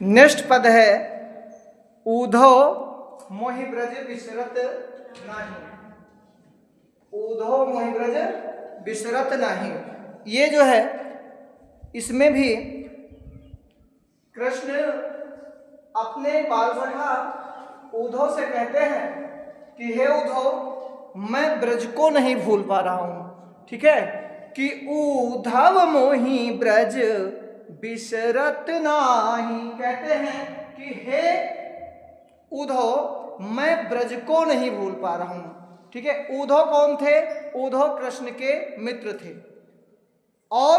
Next पद है ऊधो मोहि ब्रज विसरत नाही। ऊधो मोहि ब्रज विसरत नाही, ये जो है इसमें भी कृष्ण अपने बाल सखा ऊधो से कहते हैं कि हे ऊधो, मैं ब्रज को नहीं भूल पा रहा हूं। ठीक है, कि ऊधव मोहि ब्रज विसरत नाही, कहते हैं कि हे ऊधो, मैं ब्रज को नहीं भूल पा रहा हूं। ठीक है, ऊधो कौन थे? ऊधो कृष्ण के मित्र थे और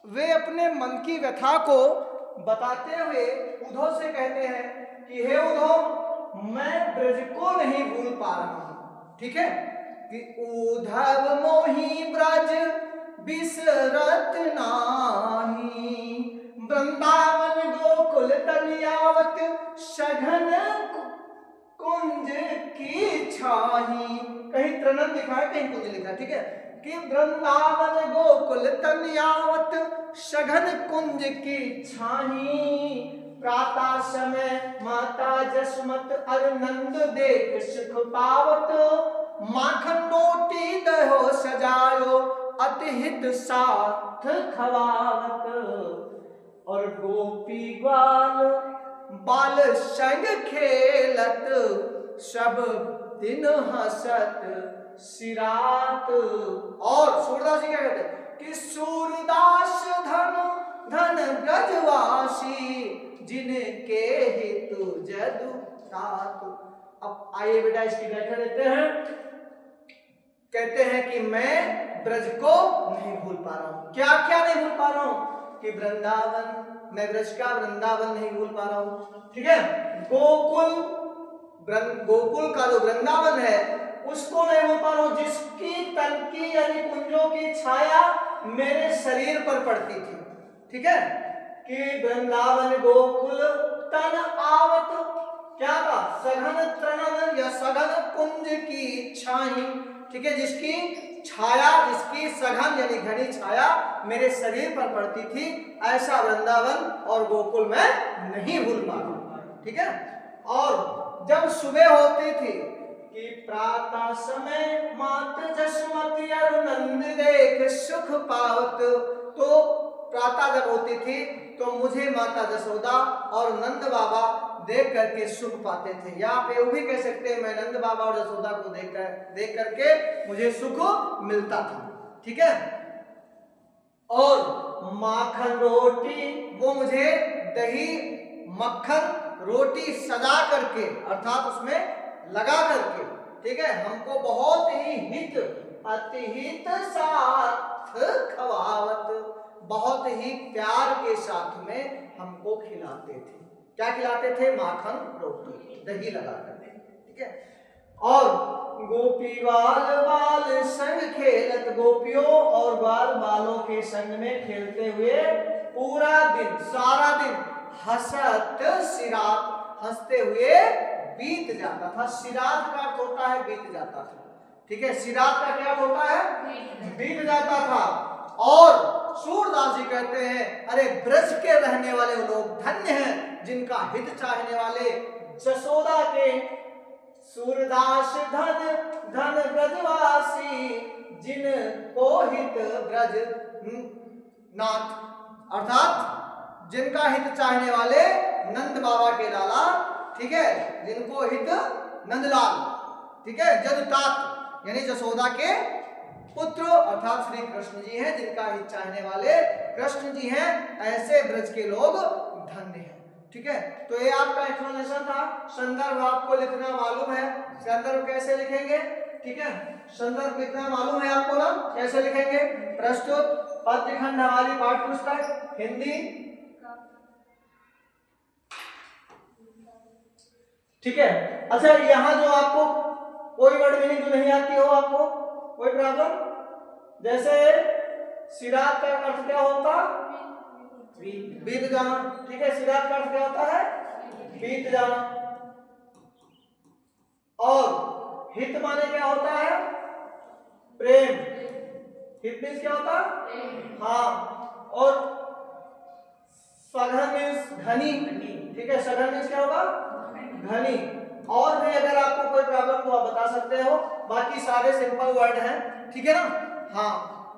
वे अपने मन की व्यथा को बताते हुए ऊधो से कहते हैं कि हे ऊधो, मैं ब्रज को नहीं भूल पा रहा हूं। ठीक है, कि ऊधव मोहि ब्रज विसरत नाही, वृंदावन गोकुल तनियावत सघन कुंज की छाही। कहीं त्रिनंद लिखा है, कहीं कुंज लिखा है। ठीक है, कि वृंदावन गोकुल तनियावत सघन कुंज की छाही, प्रातः समय माता जसमत अरनंद देख सुख पावत, माखन रोटी दहो सजायो अतिहित साथ खवावत, और गोपी ग्वाल बाल संग खेलत सब दिन हसत सिरात। और सूरदास जी क्या कहते हैं कि सूरदास धन धन ब्रजवासी, जिनके हित जदु तात। अब आइए बेटा इसकी व्याख्या देते हैं। कहते हैं कि मैं ब्रज को नहीं भूल पा रहा हूं। क्या क्या नहीं भूल पा रहा हूं? कि वृंदावन, मैं ब्रज का वृंदावन नहीं भूल पा रहा हूं। ठीक है, गोकुल का जो वृंदावन है उसको नहीं भूल पा रहा हूं, जिसकी तन की यानी कुंजों की छाया मेरे शरीर पर पड़ती थी। ठीक है, कि वृंदावन गोकुल तन आवत, क्या था? सघन तृणन या सघन कुंज की छाई। ठीक है, जिसकी छाया, जिसकी सघन यानी घनी छाया मेरे शरीर पर पड़ती थी, ऐसा वृंदावन और गोकुल में नहीं भूल पा रहा। ठीक है, और जब सुबह होती थी कि प्रातः समय मात जसमती अरुनंद देख सुख पावत, तो प्रातः जब होती थी तो मुझे माता जसोदा और नंद बाबा देख करके सुख पाते थे। यहाँ पे वो भी कह सकते हैं मैं नंद बाबा और जसोदा को देख करके मुझे सुख मिलता था। ठीक है, और माखन रोटी, वो मुझे दही मक्खन रोटी सजा करके अर्थात उसमें लगा करके, ठीक है, हमको बहुत ही हित अतिहित साथ खवावत, बहुत ही प्यार के साथ में हमको खिलाते थे। क्या खिलाते थे? माखन रोटी दही लगा करके। ठीक है, और गोपी बाल बाल संग खेलत, गोपियों और बाल बालों के संग में खेलते हुए पूरा दिन, सारा दिन हसत सिरात, हंसते हुए बीत जाता था। सिरात का अर्थ होता है बीत जाता था। ठीक है, सिरात का क्या होता है? बीत जाता था। और सूरदास जी कहते हैं अरे ब्रज के रहने वाले लोग धन्य हैं, जिनका हित चाहने वाले जसोदा के सूरदास धन धन ब्रजवासी, जिनको हित ब्रज नाथ, अर्थात जिनका हित चाहने वाले नंद बाबा के लाला, ठीक है, जिनको हित नंदलाल, ठीक है, जदुतात यानी जसोदा के पुत्र अर्थात श्री कृष्ण जी हैं, जिनका हित चाहने वाले कृष्ण जी हैं, ऐसे ब्रज के लोग धन्य हैं। ठीक है, तो ये आपका एक्सप्लेनेशन था। संदर्भ आपको लिखना मालूम है, संदर्भ कैसे लिखेंगे? ठीक है, संदर्भ लिखना मालूम है आपको ना, कैसे लिखेंगे? प्रस्तुत पद्य खंड हमारी पाठ्य पुस्तक हिंदी। ठीक है, अच्छा यहाँ जो आपको कोई वर्ड मीनिंग जो नहीं आती हो, आपको कोई प्रॉब्लम? जैसे सिरात का अर्थ क्या होता? बीत जाना। ठीक है, सिरात का अर्थ क्या होता है? बीत जाना। और हित माने क्या होता है? प्रेम। हित मीन्स क्या होता? हाँ, और सघन मीन्स घनी, ठीक है, सघन मीन्स क्या होगा, घनी। और भी अगर आपको कोई प्रॉब्लम तो आप बता सकते हो, बाकी सारे सिंपल वर्ड हैं, ठीक है ना। हाँ,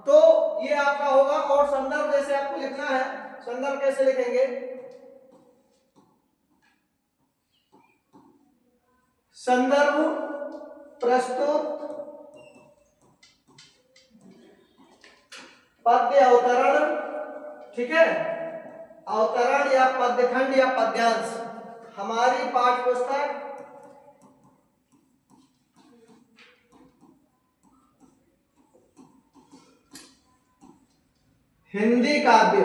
तो ये आपका होगा। और संदर्भ जैसे आपको लिखना है, संदर्भ कैसे लिखेंगे, संदर्भ प्रस्तुत पद्य अवतरण, ठीक है, अवतरण या पद्यखंड या पद्यांश। हमारी पाठ्य पुस्तक हिंदी काव्य,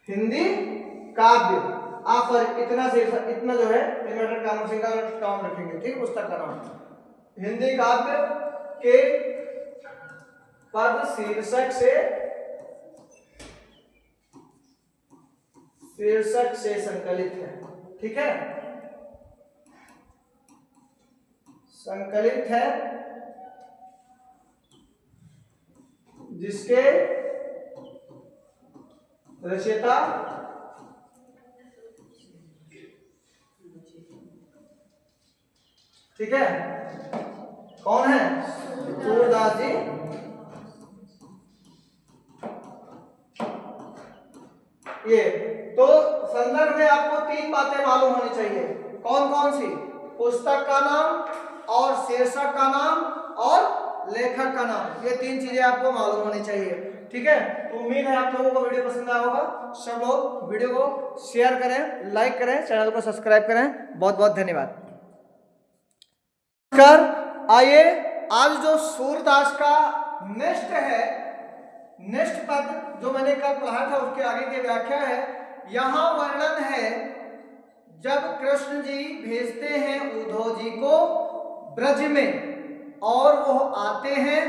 हिंदी काव्य, आप पर इतना से इतना जो है इन्वर्टेड कॉमा का नाम रखेंगे, ठीक, पुस्तक का नाम हिंदी काव्य के पद शीर्षक से संकलित है, ठीक है, संकलित है, जिसके रचयिता ठीक है कौन है, सूरदास जी। ये तो संदर्भ में आपको तीन बातें मालूम होनी चाहिए, कौन कौन सी, पुस्तक का नाम और शीर्षक का नाम और लेखक का नाम, ये तीन चीजें आपको मालूम होनी चाहिए, ठीक है। तो उम्मीद है आप लोगों को वीडियो पसंद आया होगा। सब लोग वीडियो को शेयर करें, लाइक करें, चैनल को सब्सक्राइब करें। बहुत बहुत धन्यवाद। आइए आज जो सूरदास का नेक्स्ट है, नेक्स्ट पद जो मैंने कल पढ़ा था उसके आगे की व्याख्या है। यहां वर्णन है जब कृष्ण जी भेजते हैं उद्धव जी को ब्रज में और वो आते हैं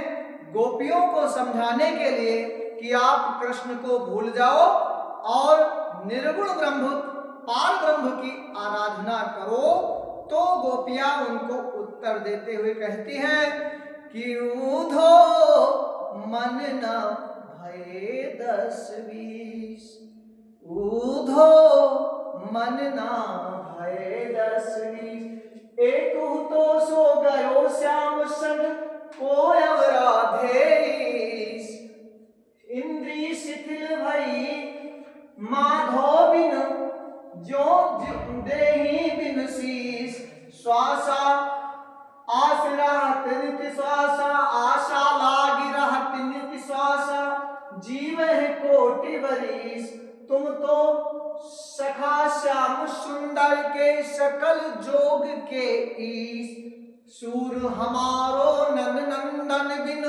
गोपियों को समझाने के लिए कि आप कृष्ण को भूल जाओ और निर्गुण ब्रह्म पार ब्रह्म की आराधना करो, तो गोपियां उनको उत्तर देते हुए कहती हैं कि उद्धो मन न भये 10-20, उद्धो मन न भये 10-20, एक तो सो गयो श्याम संग को अवराधेश, इंद्री शिथिल भई माधो बिन जो देही बिन शीस, श्वासा आस रहत नित्य श्वासा, आशा लागी रहत नित्य श्वासा, जीव है कोटि बरीस, तुम तो सखा श्याम सुंदर के सकल जोग के ईश, सूर हमारो नन नंदन बिन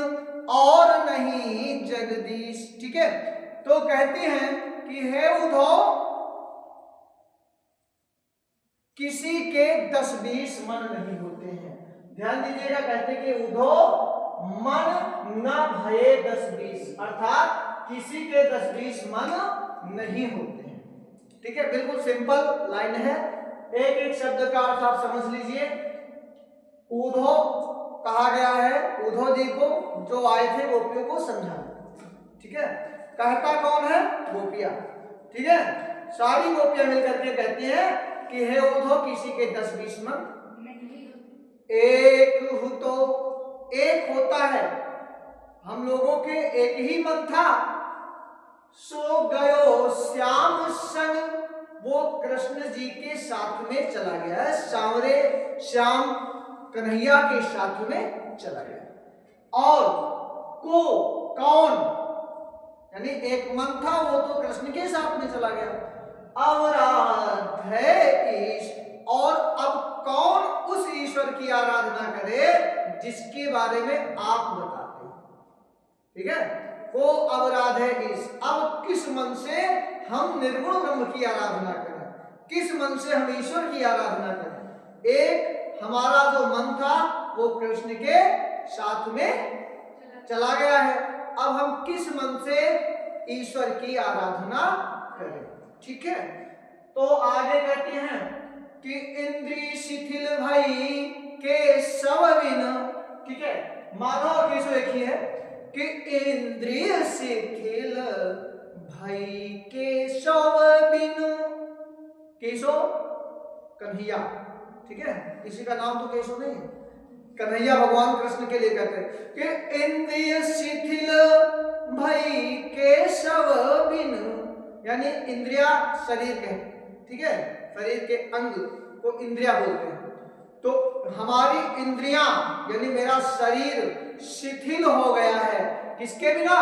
और नहीं जगदीश, ठीक है। तो कहते हैं कि हे उद्धव, किसी के 10-20 मन नहीं होते हैं, ध्यान दीजिएगा, कहते कि उद्धव मन न भये 10-20, अर्थात किसी के 10-20 मन नहीं होते हैं, ठीक है, बिल्कुल सिंपल लाइन है। एक एक शब्द का अर्थ आप समझ लीजिए। उद्धव कहा गया है उद्धव जी को जो आए थे गोपियों को समझाने, ठीक है, कहता कौन है, गोपियां, ठीक है, सारी गोपियां मिलकर के कहती हैं कि हे उद्धव, किसी के 10-20 मन एक हो, तो एक होता है, हम लोगों के एक ही मन था, सो गयो श्याम संग, वो कृष्ण जी के साथ में चला गया है, सांवरे श्याम कन्हैया के साथ में चला गया। और को कौन, यानी एक मन था वो तो कृष्ण के साथ में चला गया, अवराधे ईश, और अब कौन उस ईश्वर की आराधना करे जिसके बारे में आप बताते हैं, ठीक है, को अवराधे ईश, अब किस मन से हम निर्गुण ब्रह्म की आराधना करें, किस मन से हम ईश्वर की आराधना करें। एक हमारा जो मन था वो कृष्ण के साथ में चला गया है, अब हम किस मन से ईश्वर की आराधना करें, ठीक है। तो आगे कहते हैं कि इंद्री शिथिल भई के सब बिन, ठीक है, माधव केशव एक ही है, कि इंद्रिय शिथिल भई केशव बिनु, केशव कन्हैया, ठीक है, किसी का नाम तो केशव नहीं है, कन्हैया भगवान कृष्ण के लिए कहते हैं कि इंद्रिय शिथिल भई केशव बिनु, यानी इंद्रिया शरीर के, ठीक है, शरीर के अंग को इंद्रिया बोलते हैं। तो हमारी इंद्रियां यानी मेरा शरीर शिथिल हो गया है, किसके बिना?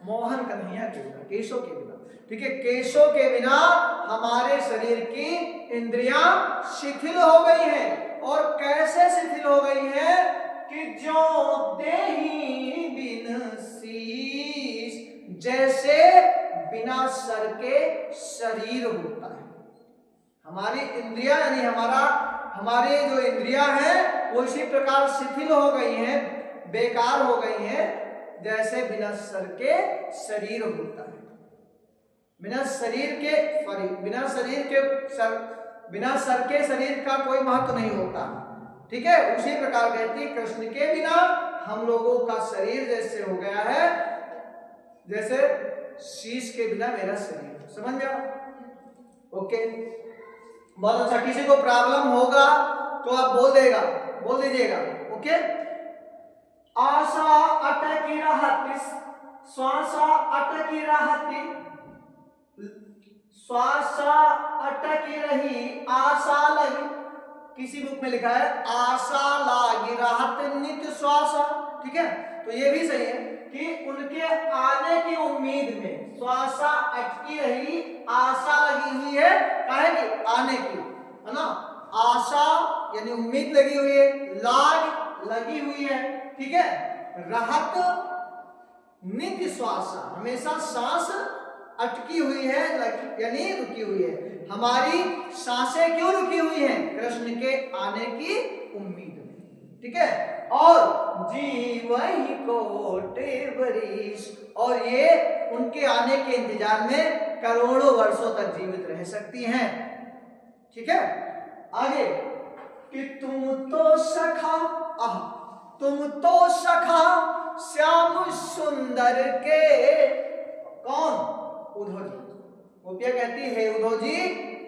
मोहन कन्हैया के बिना, केशव के बिना, ठीक है, केशव के बिना हमारे शरीर की इंद्रियां शिथिल हो गई हैं। और कैसे शिथिल हो गई हैं? कि जो देहि बिन शीश, जैसे बिना सर के शरीर होता है। हमारी इंद्रियां यानी हमारे जो इंद्रियां हैं वो इसी प्रकार शिथिल हो गई हैं, बेकार हो गई हैं, जैसे बिना सर के शरीर होता है। बिना सर के शरीर का कोई महत्व नहीं होता, ठीक है। उसी प्रकार कहती कृष्ण के बिना हम लोगों का शरीर जैसे हो गया है, जैसे शीश के बिना मेरा शरीर, समझ गया? ओके, बहुत अच्छा। किसी को प्रॉब्लम होगा तो आप बोल दीजिएगा, ओके। आशा अटकी रहती, श्वासा अटकी रहती, श्वासा अटकी रही, आशा लगी, किसी बुक में लिखा है आशा लागी रहत नित्य श्वासा, ठीक है। तो ये भी सही है कि उनके आने की उम्मीद में श्वासा अटकी रही, आशा लगी हुई है, काहे की? आने की, है ना। आशा यानी उम्मीद लगी हुई है, लाग लगी हुई है, ठीक है। रहत नित्य श्वासा, हमेशा सांस अटकी हुई है, यानी रुकी हुई है। हमारी सांसें क्यों रुकी हुई हैं? कृष्ण के आने की उम्मीद में, ठीक है। और जीवहि कोटि बरिस, और ये उनके आने के इंतजार में करोड़ों वर्षों तक जीवित रह सकती हैं, ठीक है। आगे कि तुम तो सखा श्याम सुंदर के, कौन? उद्धव जी। गोपिया कहती है उद्धव जी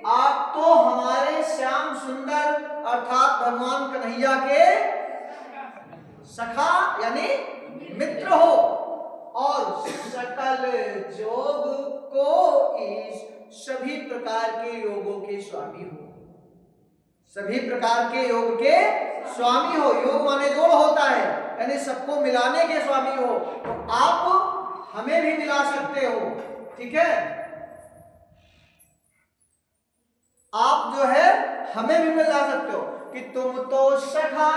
आप तो हमारे श्याम सुंदर अर्थात भगवान कन्हैया के सखा यानी मित्र हो, और सकल जोग को इस सभी प्रकार के योगों के स्वामी हो, सभी प्रकार के योग के स्वामी हो। योग माने जोड़ होता है, यानी सबको मिलाने के स्वामी हो। तो आप हमें भी मिला सकते हो, ठीक है। आप जो है हमें भी मिला सकते हो कि तुम तो सखा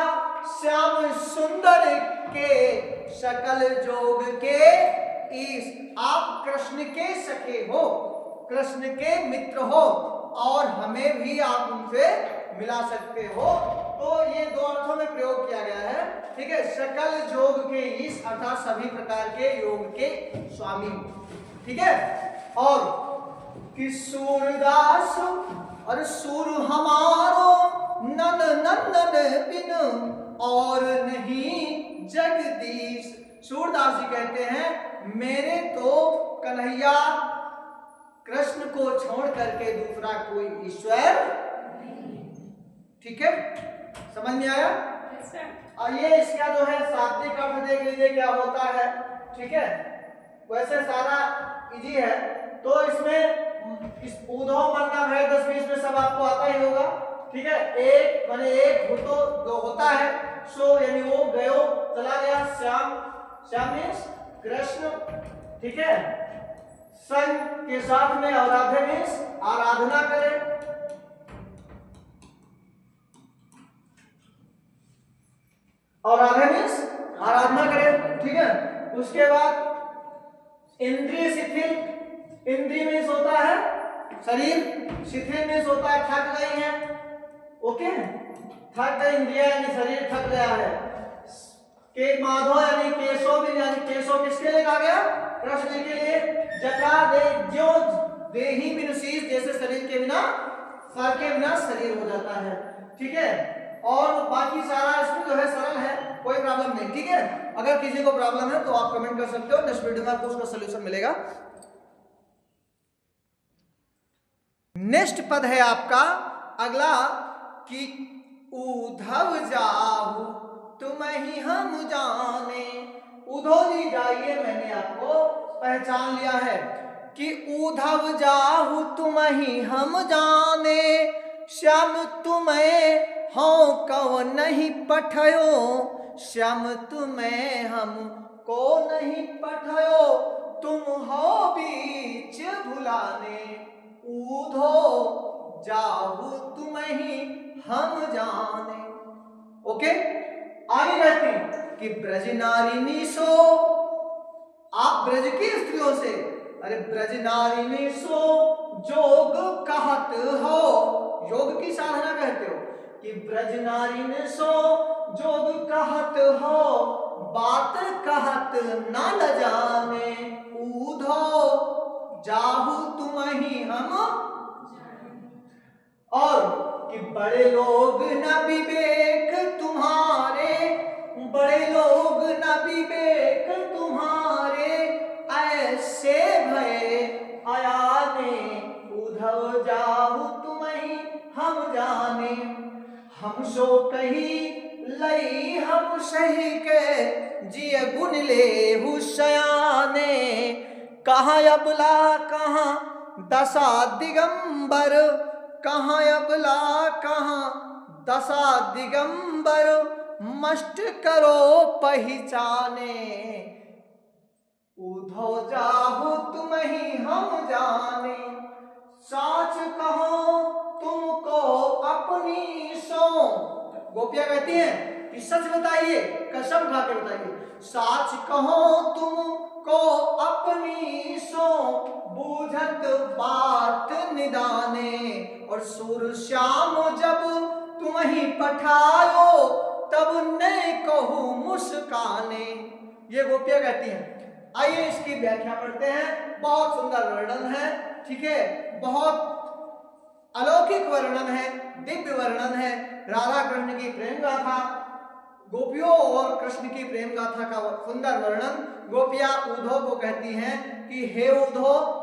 श्याम सुंदर के सकल जोग के ईश, आप कृष्ण के सखे हो, कृष्ण के मित्र हो, और हमें भी आप उनसे मिला सकते हो। तो ये दो अर्थों में प्रयोग किया गया है, ठीक है। सकल जोग के ईश अर्थात सभी प्रकार के योग के स्वामी, ठीक है। और कि सूरदास और सूर हमारो नन नंदन बिन और नहीं जगदीश। सूरदास जी कहते हैं मेरे तो कन्हैया कृष्ण को छोड़ करके दूसरा कोई ईश्वर नहीं, ठीक है। समझ में आया? आइए इसका जो है शाब्दिक अर्थ देख लीजिए क्या होता है, ठीक है। वैसे सारा इजी है, तो इसमें इस उद्धव मरना है 10-20 में सब आपको आता ही होगा, ठीक है। एक माने एक भूतो जो होता है, सो यानी वो गयो चला गया, श्याम मीन्स कृष्ण, ठीक है। संग के साथ में आराध्य मीन्स आराधना करें, आराधना मीन्स आराधना करें, ठीक है। उसके बाद इंद्रिय शिथिल, इंद्रिय में होता है शरीर, शिथिल में होता है थक गई है, ओके। थक गई इंद्रिया यानी शरीर थक गया है। के माधव यानी केशव भी, यानी केशव किसके लिए कहा गया? कृष्ण के लिए। जटा दे जो देही बिन शीश, जैसे शरीर के बिना सर के बिना शरीर हो जाता है, ठीक है। और बाकी सारा इसमें जो है सरल है, कोई प्रॉब्लम नहीं, ठीक है। अगर किसी को प्रॉब्लम है तो आप कमेंट कर सकते हो, नेक्स्ट वीडियो में आपको उसका सोल्यूशन मिलेगा। नेक्स्ट पद है आपका अगला कि उद्धव जाहु तुम ही हम जाने। उद्धव जी जाइए, मैंने आपको पहचान लिया है कि उद्धव जाहु तुम ही हम जाने, श्याम तुम्हें हो कव नहीं पठयो, श्याम तुम्हें हम को नहीं पठयो, तुम हो बीच भुलाने, उद्धव जाहु तुम ही हम जाने। ओके, आगे कहते हैं कि ब्रज नारिनी सो, आप ब्रज की स्त्रियों से, अरे ब्रज नारिनी सो जोग कहत हो, योग की साधना कहते हो कि ब्रज नारिनी सो जोग कहत हो, बात कहत न ल जाने, उद्धव जाहु तुम ही हम, और कि बड़े लोग न विवेक तुम्हारे, बड़े लोग न विवेक तुम्हारे, ऐसे भय आयाने, उद्धव जाहु तुम ही हम जाने, हम सो कही लई हम सही के, जिय गुण ले हुसयाने, कहाँ अबला कहाँ दशा दिगंबर, कहाँ अबला कहाँ दशा दिगंबर, मस्ट करो पहचाने, उद्धव जाहु तुम ही हम जाने, साच कहो तुमको अपनी सो, गोपियां कहती हैं कि सच बताइए, कसम खा के बताइए, साच कहो तुमको अपनी सो, बूझत बात निदाने, और सुर श्याम जब तुम ही पठायो, तब ने कहू मुस्काने। ये गोपियां कहती हैं। आइए इसकी व्याख्या पढ़ते हैं, बहुत सुंदर वर्णन है, ठीक है, बहुत अलौकिक वर्णन है, दिव्य वर्णन है, राधा कृष्ण की प्रेम गाथा, गोपियों और कृष्ण की प्रेम गाथा का सुंदर वर्णन। गोपियां उद्धव को कहती हैं कि हे उद्धव,